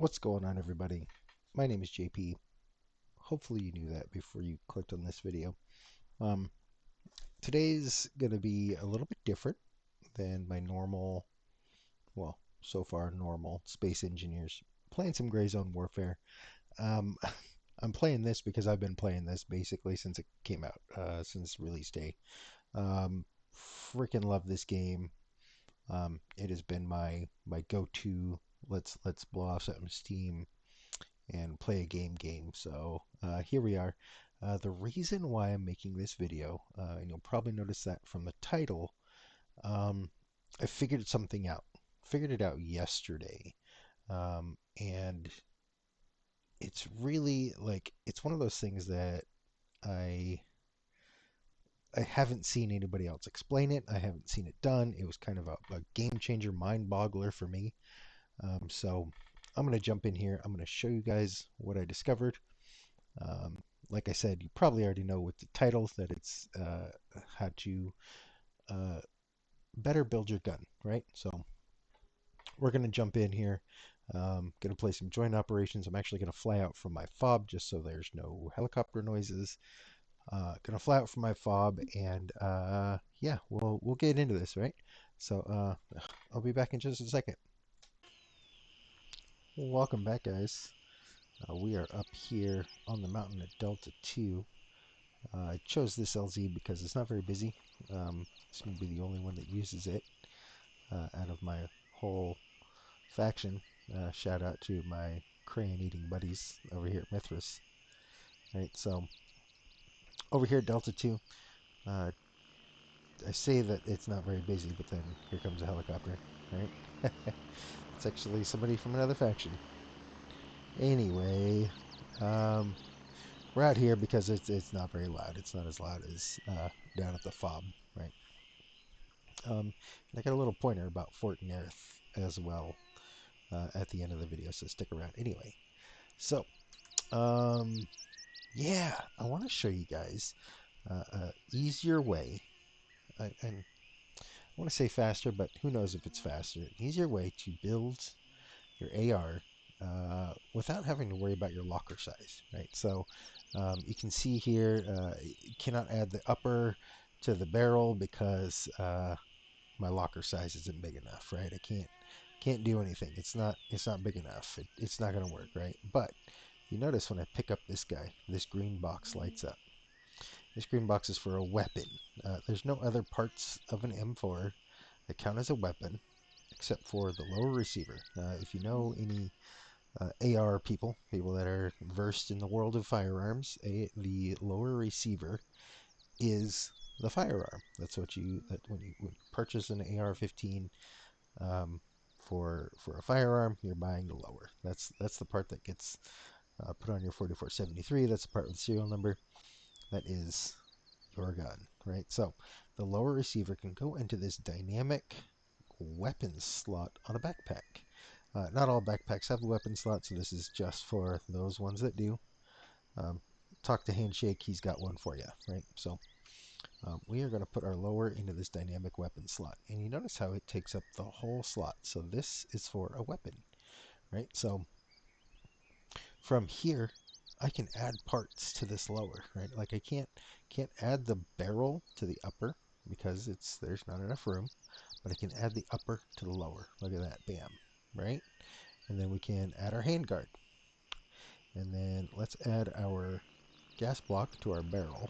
What's going on, everybody? My name is JP. Hopefully you knew that before you clicked on this video. Um, Today's going to be a little bit different than my normal, well, so far normal Space Engineers. Playing some Gray Zone Warfare. Um, I'm playing this because I've been playing this basically since it came out, since release day. Um, Freaking love this game. It has been my go-to. Let's blow off some steam and play a game. So here we are. The reason why I'm making this video, and you'll probably notice that from the title, um, I figured something out. Figured it out yesterday, and it's really like it's one of those things that I I haven't seen anybody else explain it. I haven't seen it done. It was kind of a game changer, mind boggler for me. So I'm going to jump in here. I'm going to show you guys what I discovered. Like I said, you probably already know with the title that it's how to uh, better build your gun, right? So we're going to jump in here. Going to play some joint operations. I'm actually going to fly out from my fob just so there's no helicopter noises. Going to fly out from my fob, and yeah, we'll get into this, right? So I'll be back in just a second. Welcome back, guys. We are up here on the mountain at Delta 2. I chose this LZ because it's not very busy. It's going to be the only one that uses it out of my whole faction. Shout out to my crayon-eating buddies over here at Mithras. Right, so over here at Delta 2, uh, I say that it's not very busy, but then here comes a helicopter, right? It's actually somebody from another faction. Anyway, um, we're out here because it's not very loud. It's not as loud as down at the fob, right? I got a little pointer about Fort Nerith as well at the end of the video, so stick around. Anyway, so um, yeah, I want to show you guys an easier way, and I want to say faster, but who knows if it's faster. An easier way to build your AR without having to worry about your locker size, right? So you can see here, you cannot add the upper to the barrel because my locker size isn't big enough, right? I can't do anything. It's not big enough. It's not going to work, right? But you notice when I pick up this guy, this green box lights up. This green box is for a weapon. There's no other parts of an M4 that count as a weapon except for the lower receiver. If you know any AR people that are versed in the world of firearms, the lower receiver is the firearm. That's what that when you purchase an AR-15 um, for a firearm, you're buying the lower. That's the part that gets put on your 4473. That's the part with the serial number. That is your gun, right? So the lower receiver can go into this dynamic weapons slot on a backpack. Not all backpacks have a weapon slot, so this is just for those ones that do. Um, Talk to Handshake, he's got one for you, right? So we are going to put our lower into this dynamic weapon slot. And you notice how it takes up the whole slot. So this is for a weapon, right? So from here, I can add parts to this lower, right? Like I can't add the barrel to the upper because there's not enough room, but I can add the upper to the lower. Look at that, bam, right? And then we can add our handguard. And then let's add our gas block to our barrel.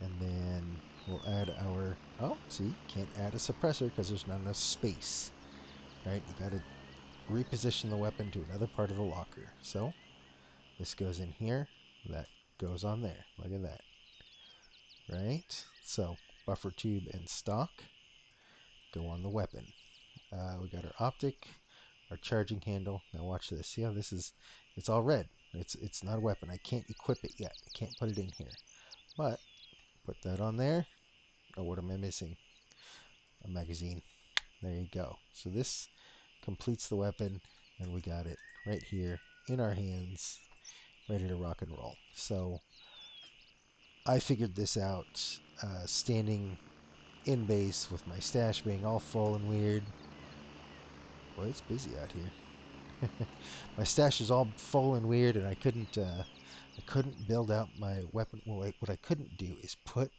And then we'll add our, oh, see, can't add a suppressor because there's not enough space, right? You got to reposition the weapon to another part of the locker. So this goes in here, that goes on there. Look at that, right? So buffer tube and stock go on the weapon. We got our optic, our charging handle. Now watch this. See how this is, it's all red. It's not a weapon. I can't equip it yet. I can't put it in here. But put that on there. Oh, what am I missing? A magazine. There you go. So this completes the weapon, and we got it right here in our hands, ready to rock and roll. So I figured this out standing in base with my stash being all full and weird. Boy, it's busy out here. My stash is all full and weird, and I couldn't build out my weapon. Well, what I couldn't do is put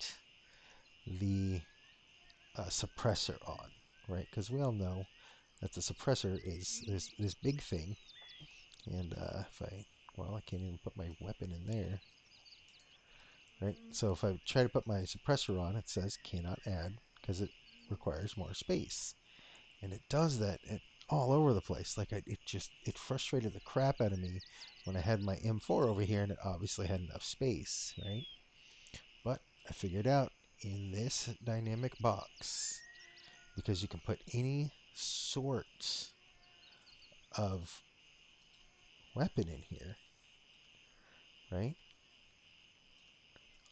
the suppressor on, right? Because we all know that the suppressor is this big thing, and if I, well, I can't even put my weapon in there, right? So if I try to put my suppressor on, it says cannot add because it requires more space, and it does that all over the place. Like it frustrated the crap out of me when I had my M4 over here, and it obviously had enough space, right? But I figured out in this dynamic box, because you can put any sort of weapon in here, right?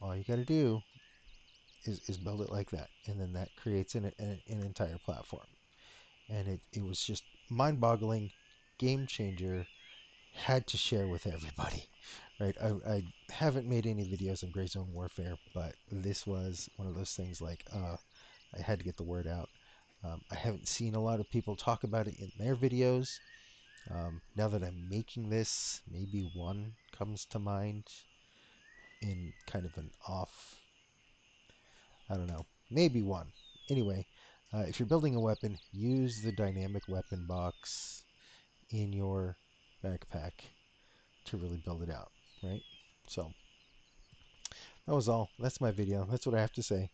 All you got to do is build it like that, and then that creates an entire platform. And it was just mind-boggling, game changer. Had to share with everybody, right? I haven't made any videos on Gray Zone Warfare, but this was one of those things like I had to get the word out. I haven't seen a lot of people talk about it in their videos. Now that I'm making this, maybe one comes to mind in kind of an off, I don't know, maybe one. Anyway, if you're building a weapon, use the dynamic weapon box in your backpack to really build it out, right? So that was all. That's my video. That's what I have to say.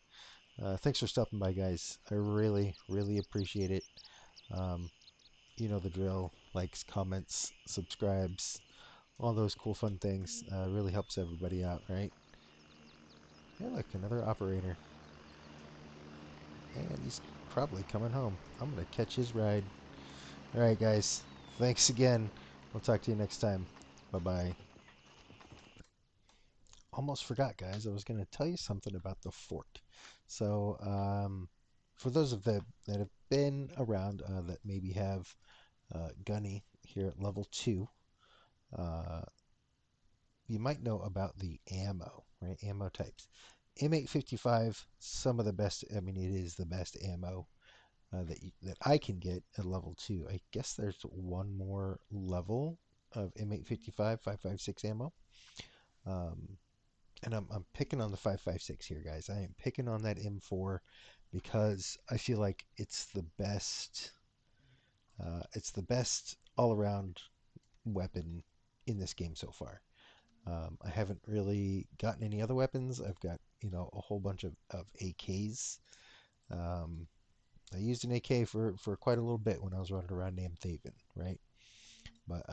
Thanks for stopping by, guys. I really, really appreciate it. Um, you know the drill. Likes, comments, subscribes, all those cool fun things really helps everybody out, right? Hey, look, another operator. And he's probably coming home. I'm going to catch his ride. All right, guys. Thanks again. We'll talk to you next time. Bye-bye. Almost forgot, guys. I was going to tell you something about the fort. So, for those of that have been around that maybe have Gunny here at level 2, uh, you might know about the ammo, right? Ammo types. M855, some of the best. I mean, it is the best ammo that I can get at level 2. I guess there's one more level of M855 5.56 ammo. Um, and I'm picking on the 5.56 here, guys. I am picking on that M4 because I feel like it's the best. It's the best all-around weapon in this game so far. I haven't really gotten any other weapons. I've got, a whole bunch of AKs. Um, I used an AK for quite a little bit when I was running around Namthaven, right? But,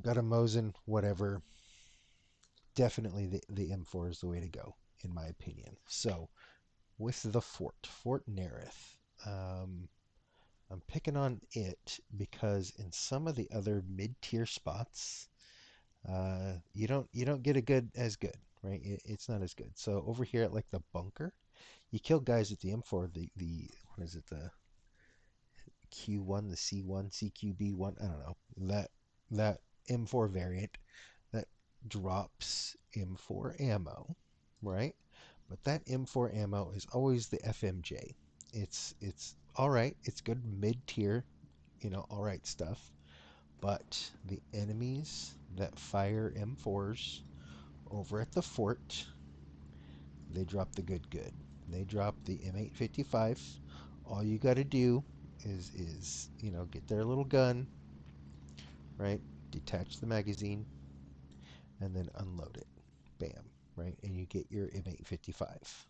got a Mosin, whatever. Definitely the M4 is the way to go, in my opinion. So, with the Fort Nerith, I'm picking on it because in some of the other mid-tier spots, you don't get a good as good, right? It's not as good. So over here at like the bunker, you kill guys at the M4, the what is it, the Q1, the C1, CQB1, I don't know, that M4 variant that drops M4 ammo, right? But that M4 ammo is always the FMJ. It's all right. It's good mid tier, all right stuff. But the enemies that fire M4s over at the fort, they drop the good. They drop the M855. All you got to do is get their little gun, right? Detach the magazine and then unload it. Bam, right? And you get your M855.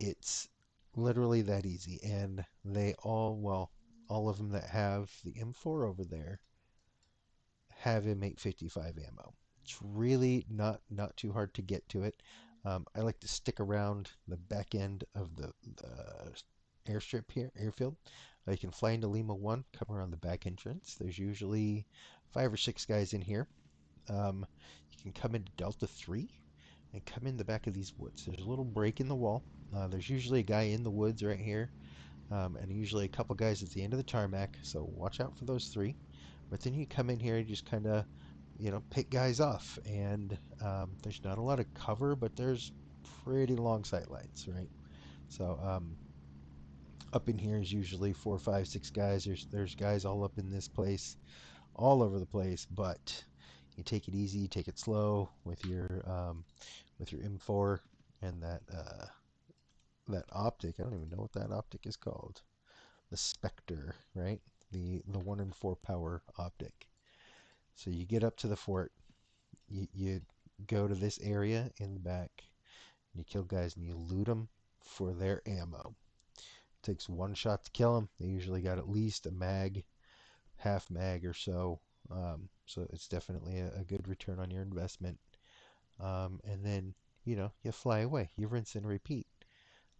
It's literally that easy, and they all of them that have the M4 over there have M855 ammo. It's really not too hard to get to it. I like to stick around the back end of the airstrip here, airfield. You can fly into Lima 1, come around the back entrance. There's usually 5 or 6 guys in here. You can come into Delta 3 and come in the back of these woods. There's a little break in the wall. There's usually a guy in the woods right here, and usually a couple guys at the end of the tarmac, so watch out for those 3. But then you come in here and just kind of, pick guys off, and there's not a lot of cover, but there's pretty long sight lines, right? So Up in here is usually 4, 5, 6 guys. There's guys all up in this place, all over the place. But you take it easy, you take it slow with your M4 and that optic. I don't even know what that optic is called. The Spectre, right? The 1 in 4 power optic. So you get up to the fort, you go to this area in the back, you kill guys and you loot them for their ammo. It takes one shot to kill them. They usually got at least a mag, half mag or so. So it's definitely a good return on your investment. And then, you fly away. You rinse and repeat.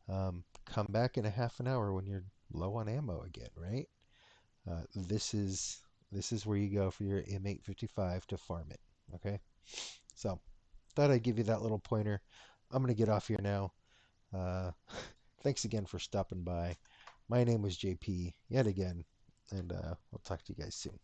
Come back in a half an hour when you're low on ammo again, right? This is where you go for your M855 to farm it. Okay, so thought I'd give you that little pointer. I'm gonna get off here now. Uh, Thanks again for stopping by. My name was JP yet again, and we'll talk to you guys soon.